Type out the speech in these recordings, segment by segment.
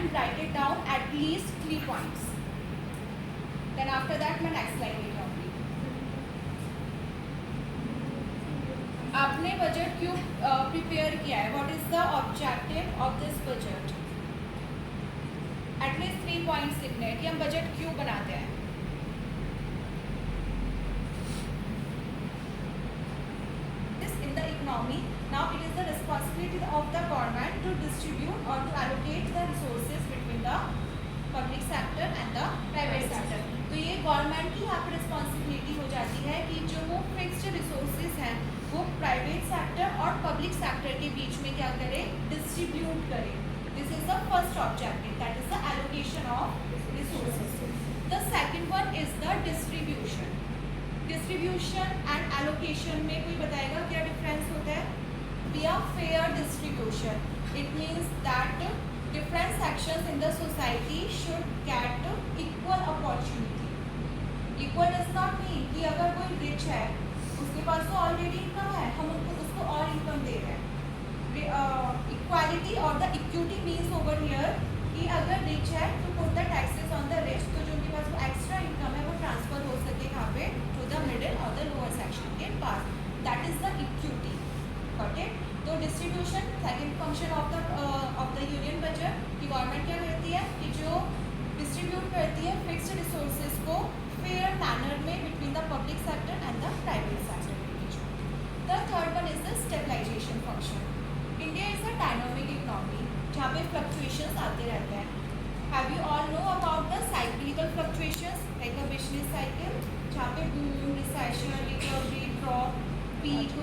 and write it down at least 3 points. Then after that मैं next line ले जाऊँगी. आपने बजट क्यों प्रिपेयर किया है? What is the objective of this budget? At least 3 points लिखने हैं कि हम बजट क्यों बनाते हैं. In the economy, now it is the responsibility of the government to distribute or to allocate the resources between the public sector and the private sector. तो ये government की यहाँ पर रिस्पॉन्सिबिलिटी हो जाती है कि जो वो फिक्स्ड रिसोर्सेज हैं वो प्राइवेट सेक्टर और पब्लिक सेक्टर के बीच में क्या करे, डिस्ट्रीब्यूट करे. This is the first objective, that is the allocation of resources. The second one is the distribution. Distribution and allocation में कोई बताएगा क्या डिफरेंस होता है? Via fair distribution, it means that different sections in the society should get equal opportunity. Equal does not mean कि अगर कोई rich है उसके पास तो ऑलरेडी इनकम है, हम उसको और इनकम दे रहे हैं. Equality or the equity means over here कि अगर rich है तो put the taxes on the rich, तो जो उनके पास वो extra income है वो transfer हो सके कहाँ पे, to the middle or the lower section के पास. That is the equity. Got it? तो distribution second function of the union budget कि government क्या करती है कि जो distribute करती है fixed resources को fair manner में between the public sector and the private sector के बीच में. The third one is the stabilization function. India is a dynamic economy जहाँ पे fluctuations आते रहते हैं. Have you all know about the cyclical fluctuations like a business cycle जहाँ पे boom, recession, recovery, drop, peak.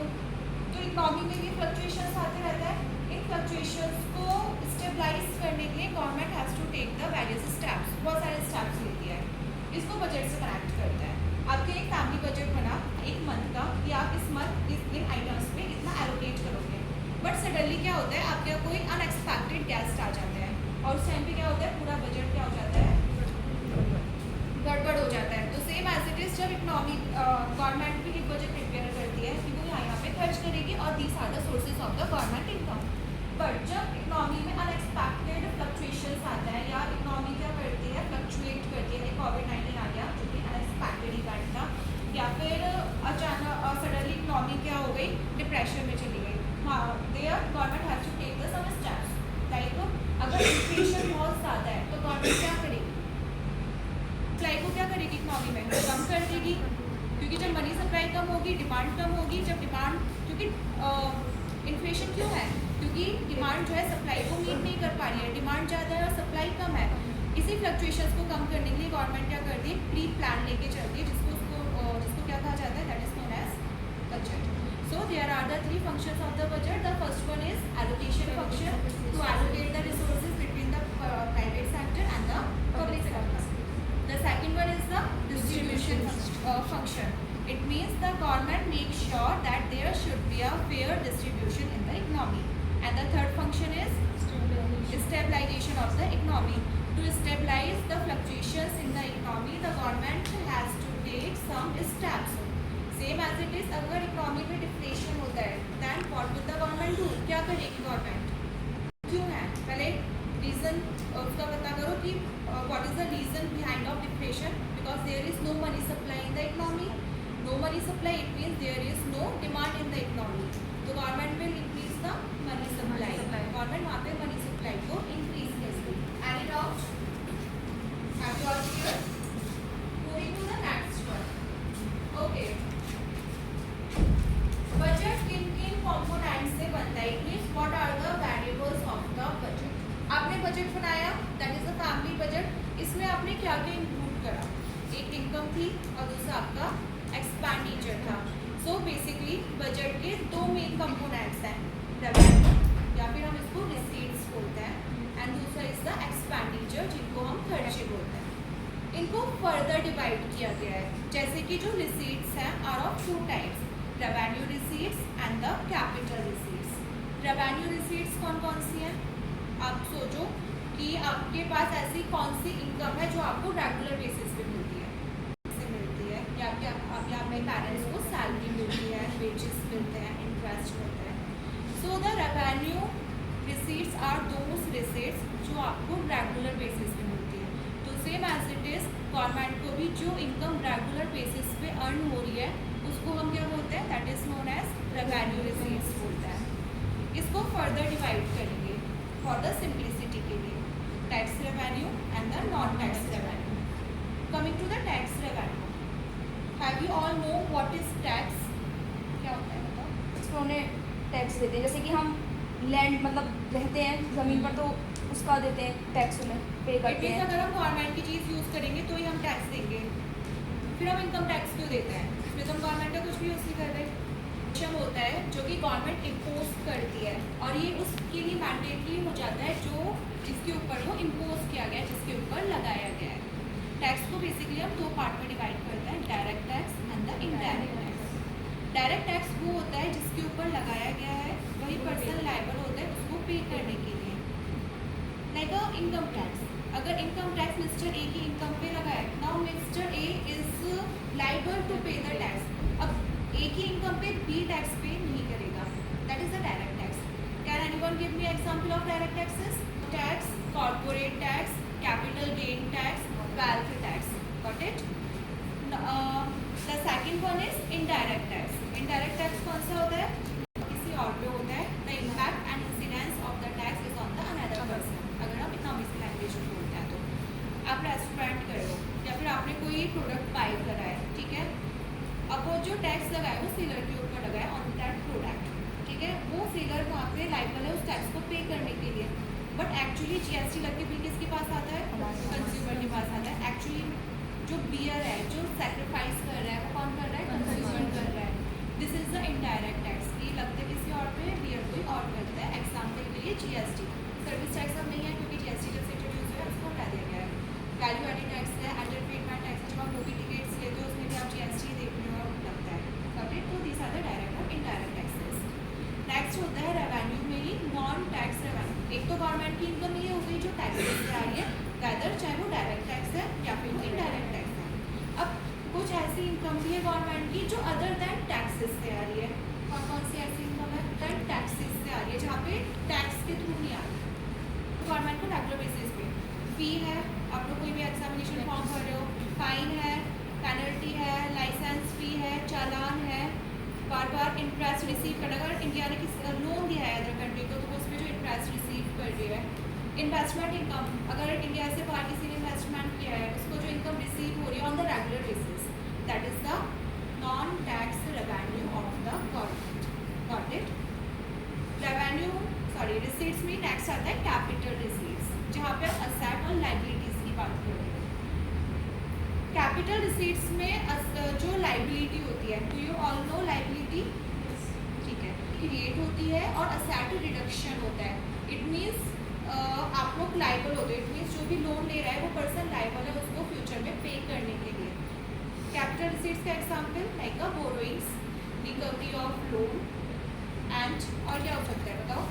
तो इकोनॉमी में भी फ्लक्चुएशंस आते रहता है. इन फ्लक्चुएशंस को स्टेबलाइज करने के लिए government has to take the various steps. बहुत सारे स्टेप्स लेती है. इसको बजट से कनेक्ट करते हैं. आपके एक फैमिली बजट बना एक मंथ का कि आप इस मंथ इन आइटम्स पे इतना एलोकेट करोगे. बट सडनली क्या होता है, आपके कोई अनएक्सपेक्टेड गेस्ट आ जाते हैं और उस टाइम पे क्या होता है, पूरा बजट क्या हो जाता है, गड़बड़ हो जाता है. तो सेम एज इट इज़ जब इकोनॉमी गवर्नमेंट भी एक बजट प्रिपेयर करती है कि वो यहाँ पे खर्च करेगी और these are the sources of the government income. But जब इकोनॉमी में अनएक्सपेक्टेड फ्लक्चुएशंस आता है या इकोनॉमी क्या करती है, फ्लक्चुएट करती है. कोविड-19 आ गया जो कि अनएक्सपेक्टेड इवेंट था, या फिर अचानक सडनली इकोनॉमी क्या हो गई, डिप्रेशन में चली गई. हाँ, there government has to take the some steps. Like अगर इन्फ्लेशन बहुत ज़्यादा है तो गवर्नमेंट क्या करेगी, सप्लाई को क्या करेगी इकोनॉमी में, कम कर देगी. क्योंकि जब मनी सप्लाई कम होगी डिमांड कम होगी. जब डिमांड, क्योंकि इन्फ्लेशन क्यों है, क्योंकि डिमांड जो है सप्लाई को मीट नहीं कर पा रही है. डिमांड ज़्यादा है और सप्लाई कम है. इसी फ्लक्चुएशंस को कम करने के लिए गवर्नमेंट क्या करती है, प्री प्लान लेके चलती है, जिसको क्या कहा जाता है, that is known as budget. So there are the 3 functions of the budget. The first one is allocation function, to allocate the resources between the private sector and the public sector. The second one is the distribution function. It means the government makes sure that there should be a fair distribution in the economy. And the third function is stabilization of the economy. To stabilize the fluctuations in the economy, the government has to take some steps. Same as it is, अगर economy में deflation होता है, then what will the government do? क्या करेगी government, क्यों है, पहले reason उसका पता करो कि what is the reason behind of deflation. Because there is no money supply in the economy. No money supply, it means there is no demand in the economy. तो government will increase the money supply. Government वहाँ पे money supply को increase करेगी. Any doubt? Have you all clear? Moving to the next one. Okay. Budget किन components से बनता है? It means what are the variables of the budget? आपने budget बनाया, that is a family budget. इसमें आपने क्या क्या इंक्लूड करा, एक इनकम थी और दूसरा आपका एक्सपेंडिचर था. सो बेसिकली बजट के 2 मेन कंपोनेंट्स हैं, रेवेन्यू या फिर हम इसको रिसीट्स बोलते हैं, एंड दूसरा इज द एक्सपेंडिचर जिनको हम खर्चे बोलते हैं. इनको फर्दर डिवाइड किया गया है, जैसे कि जो रिसीट्स हैं are of 2 types, revenue receipts and the capital receipts. Revenue receipts कौन कौन सी हैं, आप सोचो कि आपके पास ऐसी कौन सी इनकम है जो आपको रेगुलर बेसिस पे मिलती है, या कि आप या अपने पेरेंट्स को सैलरी मिलती है, वेजेस मिलते हैं, इंटरेस्ट मिलता है. So the revenue receipts are those receipts जो आपको इनकम रेगुलर बेसिस पे मिलती है। तो same as it is government को भी जो इनकम रेगुलर बेसिस पे अर्न हो रही है उसको हम क्या बोलते हैं, that is known as revenue receipts बोलते हैं। इसको फर्दर डिवाइड करेंगे फॉर द सिंप्लिसिटी के लिए, tax revenue and the non tax revenue. Coming to the tax revenue, have you all know what is tax? क्या होता है बताओ? इसमें उन्हें टैक्स देते हैं, जैसे कि हम लैंड मतलब रहते हैं ज़मीन पर तो उसका देते हैं टैक्स, उन्हें पे करते हैं। अगर हम गवर्नमेंट की चीज़ यूज़ करेंगे तो ही हम टैक्स देंगे, फिर हम इनकम टैक्स क्यों देते हैं? इसमें तो हम गवर्नमेंट का कुछ भी यूज़ नहीं कर रहे। सिस्टम होता है जो कि गवर्नमेंट इम्पोज करती है और ये उसके लिए मैंडेटरी हो जाता है जो जिसके ऊपर वो इम्पोज किया गया है, जिसके ऊपर लगाया गया है। टैक्स को बेसिकली हम दो पार्ट में डिवाइड करते हैं, direct tax and the indirect tax. Direct tax वो होता है जिसके ऊपर लगाया गया है, वही पर्सन लायबल होता है उसको पे करने के लिए। लाइक अ इनकम टैक्स, अगर इनकम टैक्स मिस्टर ए की इनकम पे लगा है, now mister A is liable to pay the tax. अब ए की इनकम पे बी टैक्स पे नहीं करेगा, that is the direct tax. Can anyone give me example of direct taxes? Tax, corporate tax, capital gain tax, wealth tax. Got it? The second one is indirect tax. Indirect tax कौन सा होता है? किसी और पे होता है। The impact and incidence of the tax is on the another person. अगर हम इकोनॉमिक्स की लैंग्वेज में बोलते हैं तो आप रेस्टोरेंट कर लो या फिर आपने कोई प्रोडक्ट बाई करा है, ठीक है, अब वो जो टैक्स लगाया वो सेलर के ऊपर लगाया ऑन दैट प्रोडक्ट, ठीक है, वो सेलर वहाँ पे लायबल है उस टैक्स को पे करने के लिए। बट एक्चुअली जीएसटी लग के बिल किसके पास आता है? कंज्यूमर के पास आता है। एक्चुअली जो बियर है, जो सेक्रीफाइस कर रहा है वो कौन कर रहा है? कंज्यूमर कर रहा है। This is the indirect tax. ये लगता है किसी और पे, बियर कोई और करता है। एग्जाम्पल के लिए जीएसटी। सर्विस टैक्स अब नहीं है क्योंकि जीएसटी जब से इंट्रोड्यूस हुआ है उसको हटा दिया गया है। वैल्यू एडेड टैक्स है, एंटरटेनमेंट टैक्स है, जब आप मूवी टिकट्स लेते हो उसमें भी आप जीएसटी देखने हो लगता है। करेक्ट? तो दिस आर द डायरेक्ट और इनडायरेक्ट टैक्सेस। नेक्स्ट होता है रेवेन्यू में ही नॉन टैक्स रेवेन्यू। एक तो गवर्नमेंट की इनकम ये हो गई जो टैक्सेस से आ रही है, वेदर चाहे वो डायरेक्ट टैक्स है या फिर वो इनडायरेक्ट टैक्स है। अब कुछ ऐसी इनकम भी है गवर्नमेंट की जो अदर दैन टैक्सेस से आ रही है। कौन कौन सी ऐसी इनकम है? दैन टैक्सेस से आ रही है, जहाँ पे टैक्स के थ्रू नहीं आ रही गवर्नमेंट को रेगुलर बेसिस पे। फी है, आप लोग कोई भी एग्जामिनेशन फॉर्म भर रहे हो, फाइन है, पेनल्टी है, लाइसेंस फी है, चालान है, बार बार इंटरेस्ट रिसीव करना। अगर इंडिया ने किसी लोन दिया है अदर कंट्री को तो उस पर जो इंटरेस्ट रिसीव कर रही है। इन्वेस्टमेंट इनकम, अगर इंडिया से बाहर किसी ने इन्वेस्टमेंट किया है उसको जो इनकम रिसीव हो रही है on the regular basis, that is the non tax revenue of the government. Got it? Revenue sorry receipts में नेक्स्ट आता है कैपिटल रिसीट्स, जहाँ पे आप असेट और लाइबिलिटीज की बात कर रहे हो। कैपिटल रिसीट्स में जो लाइबिलिटी होती है, do you all know liability? ठीक है, क्रिएट होती है और असेट रिडक्शन होता है। इट मीन्स आप लोग लाइबल होते हो, इट मीन्स जो भी लोन ले रहा है वो पर्सन लाइबल है उसको फ्यूचर में पे करने के लिए। कैपिटल रिसीट्स का example like a borrowings, recovery of loan and और क्या हो सकता है बताओ?